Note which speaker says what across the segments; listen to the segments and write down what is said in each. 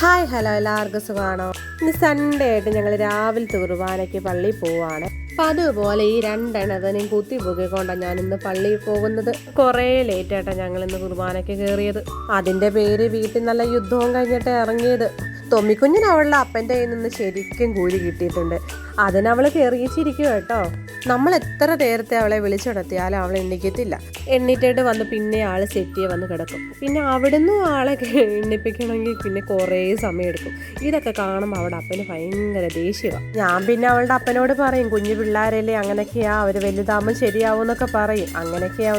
Speaker 1: Hi hello, എല്ലാവർക്കും സുഖമാണോ? ഇന്ന് സൺഡേ ആയിട്ട് ഞങ്ങൾ രാവിലത്തെ കുർബാനയ്ക്ക് പള്ളിയിൽ പോവുകയാണ്. അപ്പം അതുപോലെ ഈ രണ്ടെണ്ണത്തിനെയും കുത്തി പൊക്കിക്കൊണ്ടാണ് ഞാൻ ഇന്ന് പള്ളിയിൽ പോകുന്നത്. കുറേ ലേറ്റായിട്ടാണ് ഞങ്ങൾ ഇന്ന് കുർബാനയ്ക്ക് കയറിയത്. അതിൻ്റെ പേര് വീട്ടിൽ നല്ല യുദ്ധവും കഴിഞ്ഞിട്ട് ഇറങ്ങിയത്. തൊമ്മിക്കുഞ്ഞിന് അവളുടെ അപ്പൻ്റെ കയ്യിൽ നിന്ന് ശരിക്കും കൂലി കിട്ടിയിട്ടുണ്ട്. അതിനവൾ കയറിയിച്ചിരിക്കും കേട്ടോ. നമ്മൾ എത്ര നേരത്തെ അവളെ വിളിച്ചുണർത്തിയാലും അവൾ എണ്ണിക്കത്തില്ല. എണ്ണീറ്റിട്ട് വന്ന് പിന്നെ ആൾ സെറ്റിയെ വന്ന് കിടക്കും. പിന്നെ അവിടുന്ന് ആളെ എണ്ണിപ്പിക്കണമെങ്കിൽ പിന്നെ കുറേ സമയമെടുക്കും. ഇതൊക്കെ കാണുമ്പോൾ അവളുടെ അപ്പന് ഭയങ്കര ദേഷ്യമാണ്. ഞാൻ പിന്നെ അവളുടെ അപ്പനോട് പറയും, കുഞ്ഞു പിള്ളേരല്ലേ, അങ്ങനെയൊക്കെയാ, അവർ വലുതാകുമ്പോൾ ശരിയാവും എന്നൊക്കെ പറയും. അങ്ങനെയൊക്കെയാ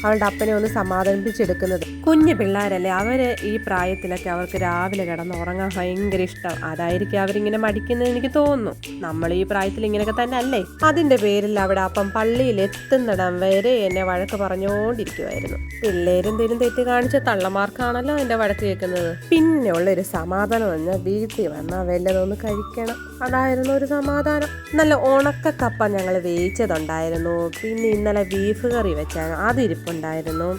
Speaker 1: അവളുടെ അപ്പനെ ഒന്ന് സമാധാനിപ്പിച്ചെടുക്കുന്നത്. കുഞ്ഞു പിള്ളേരല്ലേ, അവർ ഈ പ്രായത്തിലൊക്കെ അവർക്ക് രാവിലെ കിടന്ന് ഉറങ്ങാൻ ഭയങ്കര ഇഷ്ടം. അതായിരിക്കും അവരിങ്ങനെ മടിക്കുന്നത് എനിക്ക് തോന്നുന്നു. നമ്മൾ ഈ പ്രായത്തിൽ ഇങ്ങനെയൊക്കെ തന്നെ അല്ലേ. അതിൻ്റെ പേരിൽ അവിടെ അപ്പം പള്ളിയിൽ എത്തുന്നിടം വരെ എന്നെ വഴക്ക് പറഞ്ഞുകൊണ്ടിരിക്കുമായിരുന്നു. പിള്ളേരെന്തേലും തെറ്റ് കാണിച്ച തള്ളമാർക്കാണല്ലോ എൻ്റെ വഴക്ക് കേൾക്കുന്നത്. പിന്നെ ഉള്ളൊരു സമാധാനം പറഞ്ഞാൽ വീട്ടിൽ വന്നാൽ വല്ലതൊന്ന് കഴിക്കണം. അതായിരുന്നു ഒരു സമാധാനം. നല്ല ഉണക്കക്കപ്പ ഞങ്ങൾ വേവിച്ചതുണ്ടായിരുന്നു. പിന്നെ ഇന്നലെ ബീഫ് കറി വെച്ചാൽ അതിരിപ്പുണ്ടായിരുന്നു.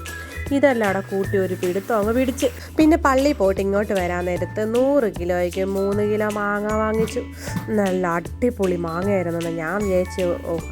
Speaker 1: ഇതെല്ലാം അവിടെ കൂട്ടി ഒരു പിടുത്തം അങ്ങ് പിടിച്ച്. പിന്നെ പള്ളിയിൽ പോയിട്ട് ഇങ്ങോട്ട് വരാൻ നേരത്ത് 100 കിലോയ്ക്ക് 3 കിലോ മാങ്ങ വാങ്ങിച്ചു. നല്ല അടിപൊളി മാങ്ങയായിരുന്നു. ഞാൻ വിചാരിച്ചു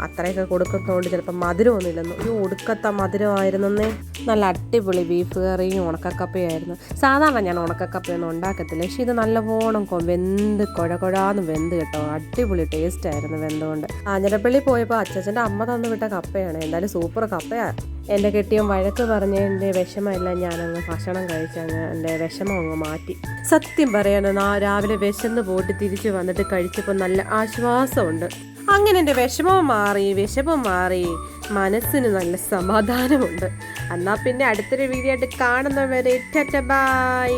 Speaker 1: അത്രയൊക്കെ കൊടുക്കുന്നതുകൊണ്ട് ചിലപ്പോൾ മധുരമൊന്നുമില്ലെന്നു. ഒരു ഒടുക്കത്ത മധുരമായിരുന്നേ. നല്ല അടിപൊളി ബീഫ് കറിയും ഉണക്കക്കപ്പയായിരുന്നു. സാധാരണ ഞാൻ ഉണക്കക്കപ്പയൊന്നും ഉണ്ടാക്കത്തില്ല, പക്ഷെ ഇത് നല്ലവണ്ണം വെന്ത് കുഴകുഴാന്ന് വെന്ത് കേട്ടോ. അടിപൊളി ടേസ്റ്റ് ആയിരുന്നു വെന്തുകൊണ്ട്. ആഞ്ഞിരപ്പള്ളി പോയപ്പോൾ അച്ഛൻ്റെ അമ്മ തന്നു വിട്ട കപ്പയാണ്. എന്തായാലും സൂപ്പർ കപ്പയാണ്. എൻ്റെ കെട്ടിയൻ വഴക്ക് പറഞ്ഞ് എൻ്റെ വിഷമമെല്ലാം ഞാനങ്ങ് ഭക്ഷണം കഴിച്ചങ്ങ് എൻ്റെ വിഷമം അങ്ങ് മാറ്റി. സത്യം പറയാനോ, രാവിലെ വിശന്ന് പോയിട്ട് തിരിച്ചു വന്നിട്ട് കഴിച്ചപ്പോൾ നല്ല ആശ്വാസമുണ്ട്. അങ്ങനെ എൻ്റെ വിഷമം മാറി, മനസ്സിന് നല്ല സമാധാനമുണ്ട്. എന്നാൽ പിന്നെ അടുത്തൊരു വീഡിയോ ആയിട്ട് കാണുന്നവരെ ടാറ്റാ ബൈ.